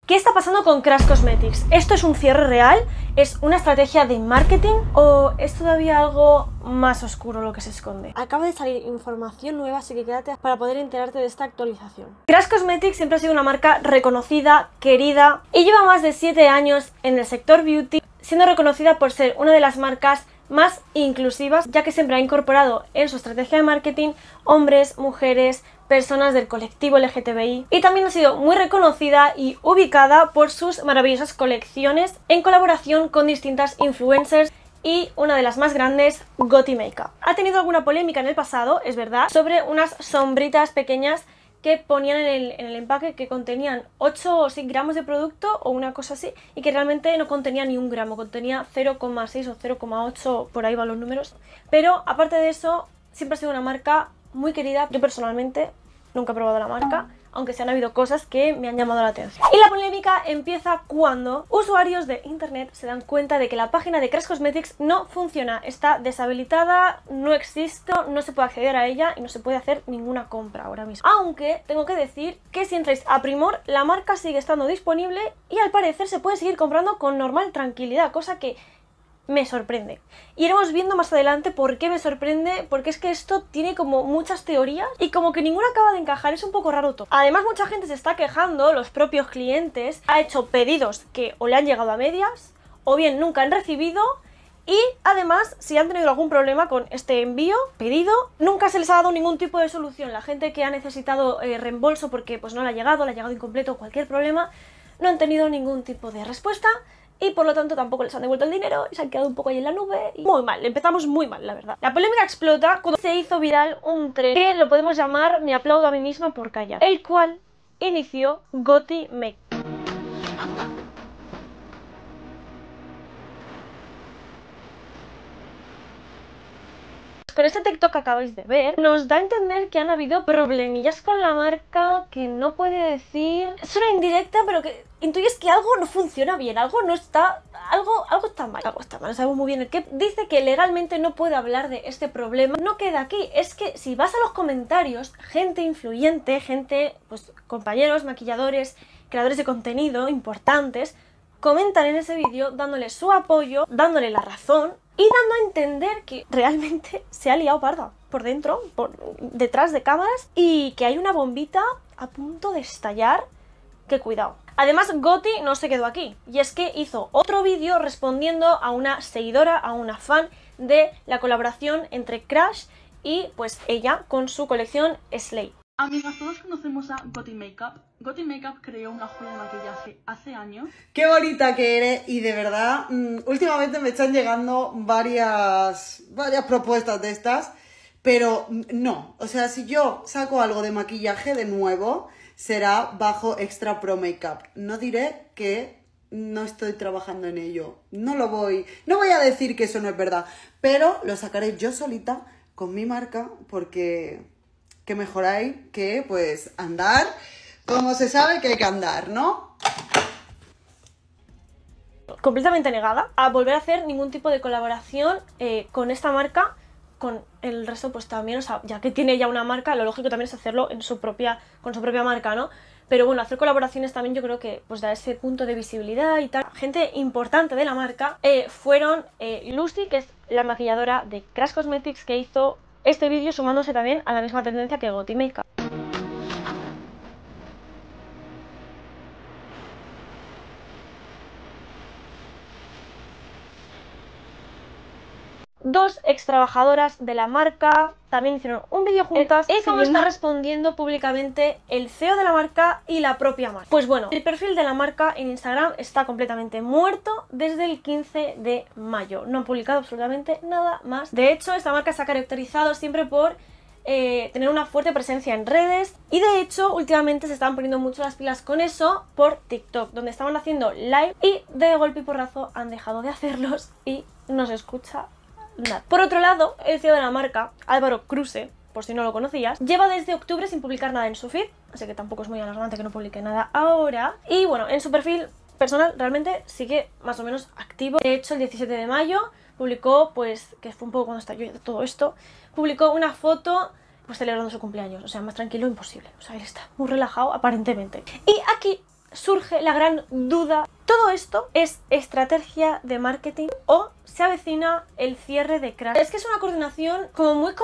¿Qué está pasando con Crash Cosmetics? ¿Esto es un cierre real? ¿Es una estrategia de marketing? ¿O es todavía algo más oscuro lo que se esconde? Acaba de salir información nueva, así que quédate para poder enterarte de esta actualización. Crash Cosmetics siempre ha sido una marca reconocida, querida, y lleva más de 7 años en el sector beauty, siendo reconocida por ser una de las marcas más inclusivas, ya que siempre ha incorporado en su estrategia de marketing hombres, mujeres, personas del colectivo LGTBI, y también ha sido muy reconocida y ubicada por sus maravillosas colecciones en colaboración con distintas influencers y una de las más grandes, Gotti Makeup. Ha tenido alguna polémica en el pasado, es verdad, sobre unas sombritas pequeñas que ponían en el empaque que contenían 8 o 6 gramos de producto o una cosa así, y que realmente no contenía ni un gramo, contenía 0,6 o 0,8, por ahí van los números. Pero aparte de eso, siempre ha sido una marca muy querida. Yo personalmente nunca he probado la marca, aunque sí han habido cosas que me han llamado la atención. Y la polémica empieza cuando usuarios de internet se dan cuenta de que la página de Crash Cosmetics no funciona, está deshabilitada, no existe, no se puede acceder a ella y no se puede hacer ninguna compra ahora mismo. Aunque tengo que decir que si entráis a Primor, la marca sigue estando disponible y al parecer se puede seguir comprando con normal tranquilidad, cosa que me sorprende. Y iremos viendo más adelante por qué me sorprende, porque es que esto tiene como muchas teorías y como que ninguna acaba de encajar, es un poco raro todo. Además, mucha gente se está quejando, los propios clientes, ha hecho pedidos que o le han llegado a medias o bien nunca han recibido, y además, si han tenido algún problema con este envío, pedido, nunca se les ha dado ningún tipo de solución. La gente que ha necesitado reembolso porque pues no le ha llegado incompleto o cualquier problema, no han tenido ningún tipo de respuesta. Y por lo tanto tampoco les han devuelto el dinero y se han quedado un poco ahí en la nube. Y muy mal, empezamos muy mal, la verdad. La polémica explota cuando se hizo viral un tren que lo podemos llamar "me aplaudo a mí misma por callar", el cual inició Gotti Makeup. Con este TikTok que acabáis de ver, nos da a entender que han habido problemillas con la marca, que no puede decir... Es una indirecta, pero que intuyes que algo no funciona bien, algo no está... Algo está mal, no sabemos muy bien el qué. Dice que legalmente no puede hablar de este problema. No queda aquí, es que si vas a los comentarios, gente influyente, gente, pues compañeros, maquilladores, creadores de contenido importantes, comentan en ese vídeo dándole su apoyo, dándole la razón y dando a entender que realmente se ha liado parda por dentro, detrás de cámaras, y que hay una bombita a punto de estallar, que cuidado. Además, Gotti no se quedó aquí, y es que hizo otro vídeo respondiendo a una seguidora, a una fan de la colaboración entre Crash y pues ella con su colección Slay. Amigas, todos conocemos a Gotti Makeup. Gotti Makeup creó una joya de maquillaje hace años. Qué bonita que eres, y de verdad, últimamente me están llegando varias propuestas de estas, pero no, o sea, si yo saco algo de maquillaje de nuevo, será bajo Extra Pro Makeup. No diré que no estoy trabajando en ello, no voy a decir que eso no es verdad, pero lo sacaré yo solita con mi marca, porque... que mejor hay que, pues, andar como se sabe que hay que andar, ¿no? Completamente negada a volver a hacer ningún tipo de colaboración con esta marca, con el resto pues también, o sea, ya que tiene ya una marca, lo lógico también es hacerlo con su propia marca, ¿no? Pero bueno, hacer colaboraciones también yo creo que pues da ese punto de visibilidad y tal. Gente importante de la marca fueron Lucy, que es la maquilladora de Crash Cosmetics, que hizo este vídeo sumándose también a la misma tendencia que Gotti Makeup. Dos ex trabajadoras de la marca también hicieron un vídeo juntas y cómo está respondiendo públicamente el CEO de la marca y la propia marca. Pues bueno, el perfil de la marca en Instagram está completamente muerto desde el 15 de mayo. No han publicado absolutamente nada más. De hecho, esta marca se ha caracterizado siempre por tener una fuerte presencia en redes, y de hecho últimamente se estaban poniendo mucho las pilas con eso por TikTok, donde estaban haciendo live y de golpe y porrazo han dejado de hacerlos y no se escucha nada. Por otro lado, el CEO de la marca, Álvaro Kruse, por si no lo conocías, lleva desde octubre sin publicar nada en su feed, así que tampoco es muy alarmante que no publique nada ahora. Y bueno, en su perfil personal realmente sigue más o menos activo. De hecho, el 17 de mayo publicó, pues, que fue un poco cuando estalló todo esto, publicó una foto pues celebrando su cumpleaños. O sea, más tranquilo imposible. O sea, él está muy relajado aparentemente. Y aquí surge la gran duda. ¿Todo esto es estrategia de marketing o se avecina el cierre de Crash? Es que es una coordinación como muy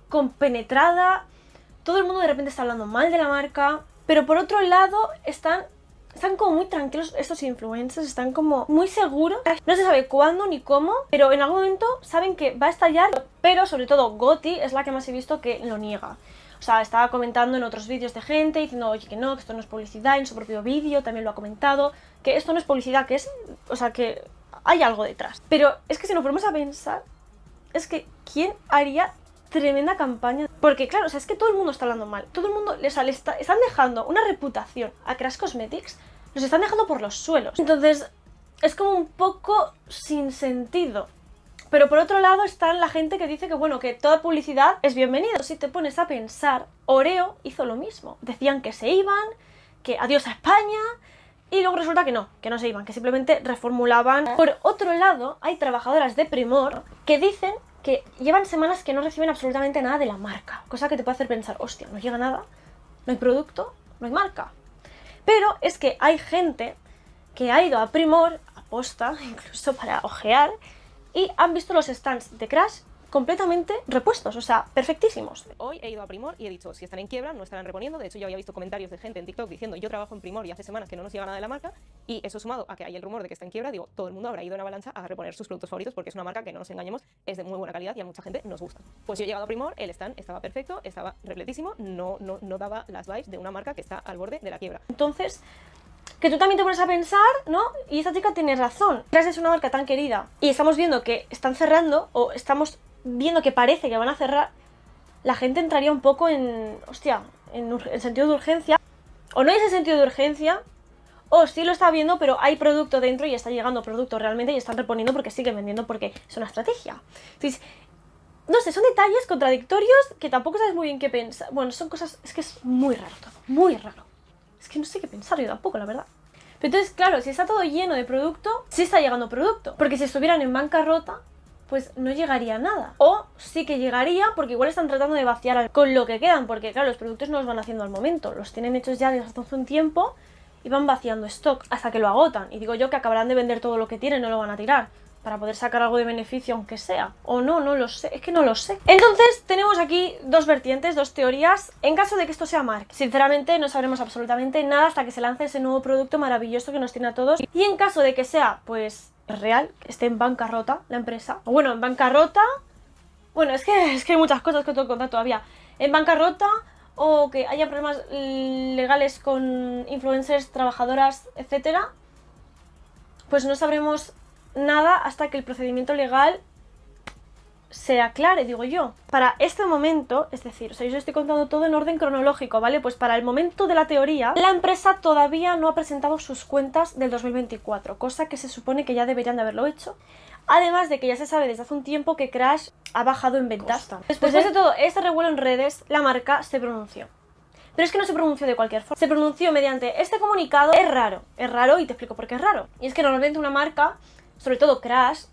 compenetrada. Todo el mundo de repente está hablando mal de la marca, pero por otro lado están como muy tranquilos estos influencers, están como muy seguros. No se sabe cuándo ni cómo, pero en algún momento saben que va a estallar. Pero sobre todo Goti es la que más he visto que lo niega. O sea, estaba comentando en otros vídeos de gente diciendo, oye, que no, que esto no es publicidad. En su propio vídeo también lo ha comentado, que esto no es publicidad, que es, o sea, que hay algo detrás. Pero es que si nos ponemos a pensar, es que ¿quién haría tremenda campaña? Porque claro, o sea, es que todo el mundo está hablando mal. Todo el mundo están dejando una reputación a Crash Cosmetics, los están dejando por los suelos. Entonces, es como un poco sin sentido. Pero por otro lado está la gente que dice que bueno, que toda publicidad es bienvenida. Si te pones a pensar, Oreo hizo lo mismo. Decían que se iban, que adiós a España, y luego resulta que no se iban, que simplemente reformulaban. Por otro lado, hay trabajadoras de Primor que dicen que llevan semanas que no reciben absolutamente nada de la marca. Cosa que te puede hacer pensar, hostia, no llega nada, no hay producto, no hay marca. Pero es que hay gente que ha ido a Primor, aposta, incluso para ojear, y han visto los stands de Crash completamente repuestos, o sea, perfectísimos. Hoy he ido a Primor y he dicho, si están en quiebra, no estarán reponiendo. De hecho, yo había visto comentarios de gente en TikTok diciendo, yo trabajo en Primor y hace semanas que no nos llega nada de la marca, y eso sumado a que hay el rumor de que está en quiebra, digo, todo el mundo habrá ido en avalancha a reponer sus productos favoritos porque es una marca que, no nos engañemos, es de muy buena calidad y a mucha gente nos gusta. Pues yo he llegado a Primor, el stand estaba perfecto, estaba repletísimo, no daba las vibes de una marca que está al borde de la quiebra. Entonces, que tú también te pones a pensar, ¿no? Y esta chica tiene razón. Crash es una marca tan querida y estamos viendo que están cerrando, o estamos viendo que parece que van a cerrar, la gente entraría un poco en, hostia, en sentido de urgencia. O no hay ese sentido de urgencia, o sí lo está viendo, pero hay producto dentro y está llegando producto realmente y están reponiendo porque siguen vendiendo, porque es una estrategia. Entonces, no sé, son detalles contradictorios que tampoco sabes muy bien qué pensar. Bueno, son cosas, es que es muy raro todo, muy raro. Es que no sé qué pensar yo tampoco, la verdad. Pero entonces, claro, si está todo lleno de producto, sí está llegando producto. Porque si estuvieran en bancarrota, pues no llegaría nada. O sí que llegaría, porque igual están tratando de vaciar con lo que quedan. Porque claro, los productos no los van haciendo al momento. Los tienen hechos ya desde hace un tiempo y van vaciando stock hasta que lo agotan. Y digo yo que acabarán de vender todo lo que tienen, no lo van a tirar, para poder sacar algo de beneficio aunque sea. O no, no lo sé, es que no lo sé. Entonces tenemos aquí dos vertientes, dos teorías. En caso de que esto sea marketing, sinceramente no sabremos absolutamente nada hasta que se lance ese nuevo producto maravilloso que nos tiene a todos. Y en caso de que sea, pues, real, que esté en bancarrota la empresa. O bueno, en bancarrota... Bueno, es que hay muchas cosas que tengo que contar todavía. En bancarrota, o que haya problemas legales con influencers, trabajadoras, etcétera, pues no sabremos nada hasta que el procedimiento legal se aclare, digo yo. Para este momento, es decir, o sea, yo os estoy contando todo en orden cronológico, ¿vale? Pues para el momento de la teoría, la empresa todavía no ha presentado sus cuentas del 2024, cosa que se supone que ya deberían de haberlo hecho. Además de que ya se sabe desde hace un tiempo que Crash ha bajado en ventas. Después de todo este revuelo en redes, la marca se pronunció. Pero es que no se pronunció de cualquier forma. Se pronunció mediante este comunicado. Es raro y te explico por qué es raro. Y es que normalmente una marca, sobre todo Crash,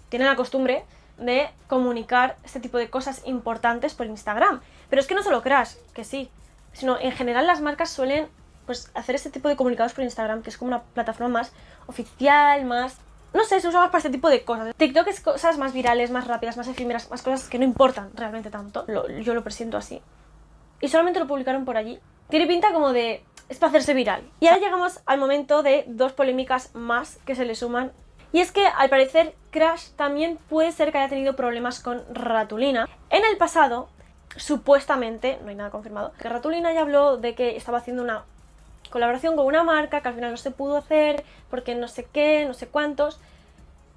tiene la costumbre de comunicar este tipo de cosas importantes por Instagram. Pero es que no solo Crash, que sí, sino en general las marcas suelen pues hacer este tipo de comunicados por Instagram, que es como una plataforma más oficial, más... No sé, se usa más para este tipo de cosas. TikTok es cosas más virales, más rápidas, más efímeras, más cosas que no importan realmente tanto. Yo lo presiento así. Y solamente lo publicaron por allí. Tiene pinta como de... es para hacerse viral. Y ahora llegamos al momento de dos polémicas más que se le suman. Y es que, al parecer, Crash también puede ser que haya tenido problemas con Ratulina. En el pasado, supuestamente, no hay nada confirmado, que Ratulina ya habló de que estaba haciendo una colaboración con una marca que al final no se pudo hacer porque no sé qué, no sé cuántos.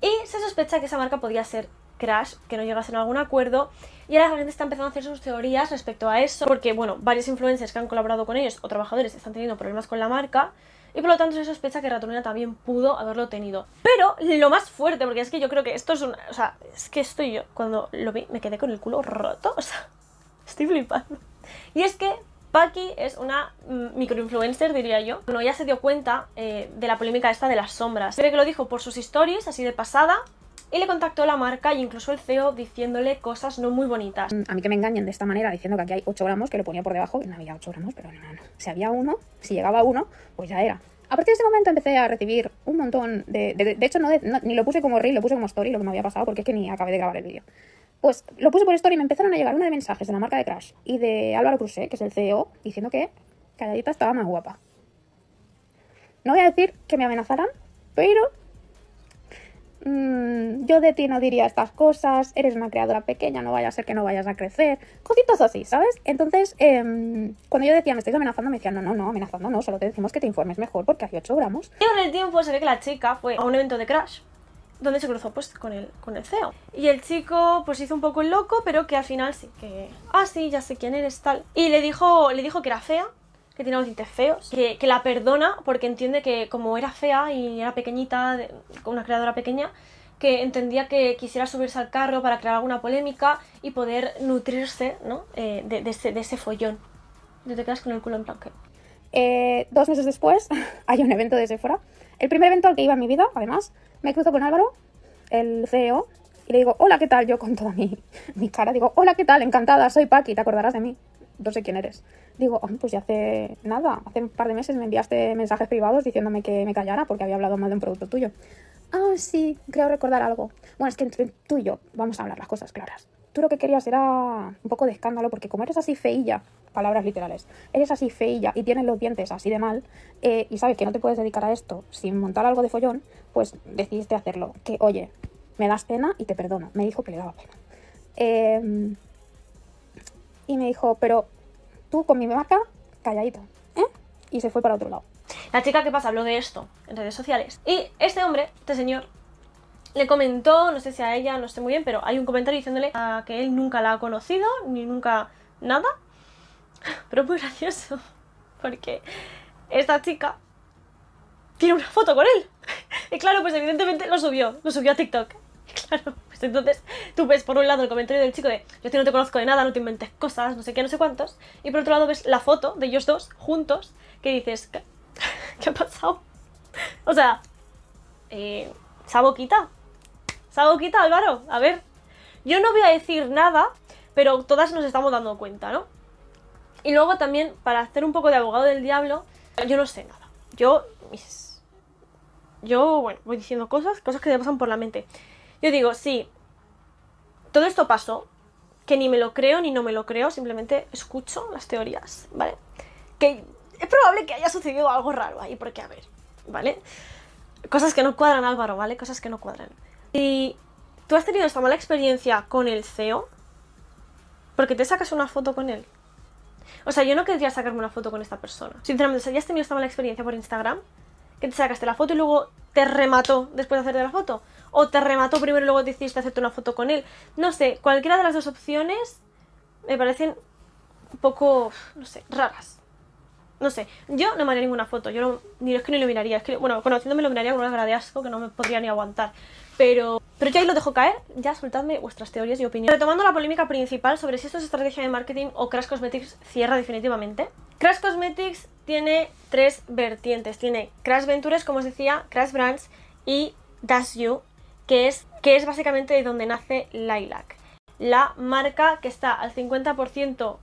Y se sospecha que esa marca podía ser Crash, que no llegasen a algún acuerdo. Y ahora la gente está empezando a hacer sus teorías respecto a eso. Porque, bueno, varios influencers que han colaborado con ellos o trabajadores están teniendo problemas con la marca. Y por lo tanto se sospecha que Ratulina también pudo haberlo tenido. Pero lo más fuerte, porque es que yo creo que esto es una... O sea, es que estoy yo... Cuando lo vi me quedé con el culo roto. O sea, estoy flipando. Y es que Paqui es una microinfluencer, diría yo. Bueno, ya se dio cuenta de la polémica esta de las sombras. Creo que lo dijo por sus stories, así de pasada. y le contactó la marca e incluso el CEO diciéndole cosas no muy bonitas. A mí que me engañen de esta manera diciendo que aquí hay 8 gramos, que lo ponía por debajo, y no había 8 gramos, pero no. Si había uno, si llegaba a uno, pues ya era. A partir de ese momento empecé a recibir un montón de hecho, ni lo puse como reel, lo puse como story, lo que me había pasado, porque es que ni acabé de grabar el vídeo. Pues lo puse por story y me empezaron a llegar una de mensajes de la marca de Crash y de Álvaro Crusé, que es el CEO, diciendo que Calladita estaba más guapa. No voy a decir que me amenazaran, pero yo de ti no diría estas cosas, eres una creadora pequeña, no vaya a ser que no vayas a crecer, cositas así, ¿sabes? Entonces, cuando yo decía, me estáis amenazando, me decían, no, amenazando no, solo te decimos que te informes mejor porque hay 8 gramos. Y con el tiempo se ve que la chica fue a un evento de Crash, donde se cruzó pues con el CEO. Y el chico pues hizo un poco el loco, pero que al final sí que... Ah, sí, ya sé quién eres, tal. Y le dijo que era fea, que tenía los dientes feos, que la perdona porque entiende que como era fea y era pequeñita, una creadora pequeña, que entendía que quisiera subirse al carro para crear alguna polémica y poder nutrirse, ¿no? de ese follón. Y te quedas con el culo en plan que... 2 meses después hay un evento de Sephora. El primer evento al que iba en mi vida, además, me cruzo con Álvaro, el CEO, y le digo, hola, ¿qué tal? Yo con toda mi cara digo, hola, ¿qué tal? Encantada, soy Paqui, te acordarás de mí. No sé quién eres. Digo, pues ya hace un par de meses me enviaste mensajes privados diciéndome que me callara porque había hablado mal de un producto tuyo. Ah, sí, creo recordar algo. Bueno, es que entre tú y yo vamos a hablar las cosas claras. Tú lo que querías era un poco de escándalo porque como eres así feilla, palabras literales, eres así feilla y tienes los dientes así de mal y sabes que no te puedes dedicar a esto sin montar algo de follón, pues decidiste hacerlo. Que, oye, me das pena y te perdono. Me dijo que le daba pena. Y me dijo, pero tú con mi marca, calladito, ¿eh? Y se fue para otro lado. La chica, ¿qué pasa? Habló de esto en redes sociales. Y este hombre, este señor, le comentó, no sé si a ella, no sé muy bien, pero hay un comentario diciéndole que él nunca la ha conocido, ni nunca nada. Pero es muy gracioso, porque esta chica tiene una foto con él. Y claro, pues evidentemente lo subió a TikTok. Y claro, pues entonces tú ves por un lado el comentario del chico de yo a ti no te conozco de nada, no te inventes cosas, no sé qué, no sé cuántos. Y por otro lado ves la foto de ellos dos juntos, que dices, ¿qué ha pasado? O sea, esa boquita, Álvaro, a ver, yo no voy a decir nada, pero todas nos estamos dando cuenta, ¿no? Y luego también, para hacer un poco de abogado del diablo, yo no sé nada. Yo, bueno, voy diciendo cosas que me pasan por la mente. Yo digo, sí, todo esto pasó, que ni me lo creo ni no me lo creo, simplemente escucho las teorías, ¿vale? Que es probable que haya sucedido algo raro ahí, porque a ver, ¿vale? Cosas que no cuadran, Álvaro, ¿vale? Cosas que no cuadran. Y tú has tenido esta mala experiencia con el CEO, porque te sacas una foto con él. O sea, yo no querría sacarme una foto con esta persona. Sinceramente, o sea, ya has tenido esta mala experiencia por Instagram, que te sacaste la foto y luego te remató después de hacerte la foto. O te remató primero y luego decidiste hacerte una foto con él. No sé, cualquiera de las dos opciones me parecen un poco, no sé, raras. No sé, yo no me haría ninguna foto, yo ni lo miraría. Es que, bueno, conociéndome lo miraría con una cara de asco que no me podría ni aguantar. Pero yo ahí lo dejo caer, ya soltadme vuestras teorías y opiniones. Retomando la polémica principal sobre si esto es estrategia de marketing o Crash Cosmetics cierra definitivamente. Crash Cosmetics tiene 3 vertientes. Tiene Crash Ventures, como os decía, Crash Brands y That's You, que es básicamente de donde nace Lilac. La marca que está al 50%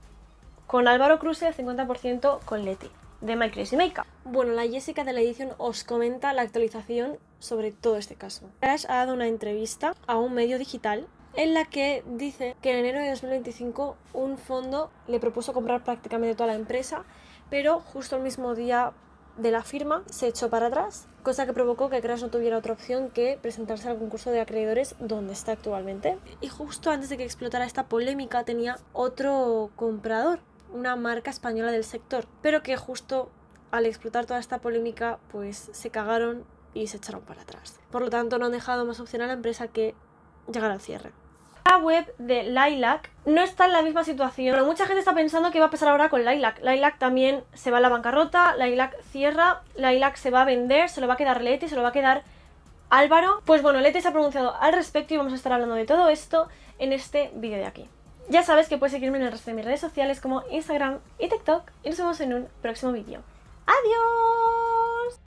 con Álvaro Cruz y al 50% con Leti, de My Crazy Makeup. Bueno, la Jessica de la edición os comenta la actualización sobre todo este caso. Crash ha dado una entrevista a un medio digital en la que dice que en enero de 2025 un fondo le propuso comprar prácticamente toda la empresa, pero justo el mismo día de la firma se echó para atrás, cosa que provocó que Crash no tuviera otra opción que presentarse al concurso de acreedores donde está actualmente. Y justo antes de que explotara esta polémica tenía otro comprador, una marca española del sector, pero que justo al explotar toda esta polémica pues se cagaron y se echaron para atrás. Por lo tanto no han dejado más opción a la empresa que llegar al cierre. La web de Lilac no está en la misma situación, pero mucha gente está pensando qué va a pasar ahora con Lilac. Lilac también se va a la bancarrota, Lilac cierra, Lilac se va a vender, se lo va a quedar Leti, se lo va a quedar Álvaro. Pues bueno, Leti se ha pronunciado al respecto y vamos a estar hablando de todo esto en este vídeo de aquí. Ya sabes que puedes seguirme en el resto de mis redes sociales como Instagram y TikTok y nos vemos en un próximo vídeo. ¡Adiós!